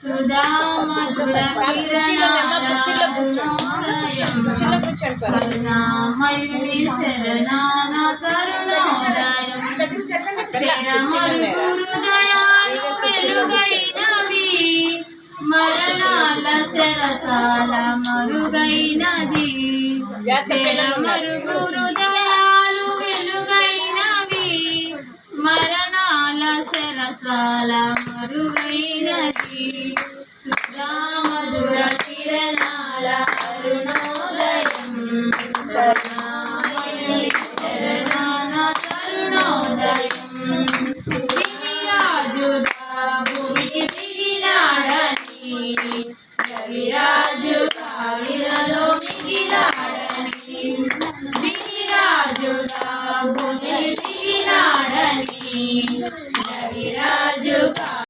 సుధా మధుర కరుణామయుని శరణాన కరుణోదయం హృదయాలు వెలుగైనవి మరణాల శరసాల మరుగైనది మరుగు హృదయాలు వెలుగైనవి మరణాల శరసాల మరుగైనది సుధా మధుర కిరణాల అరుణోదయం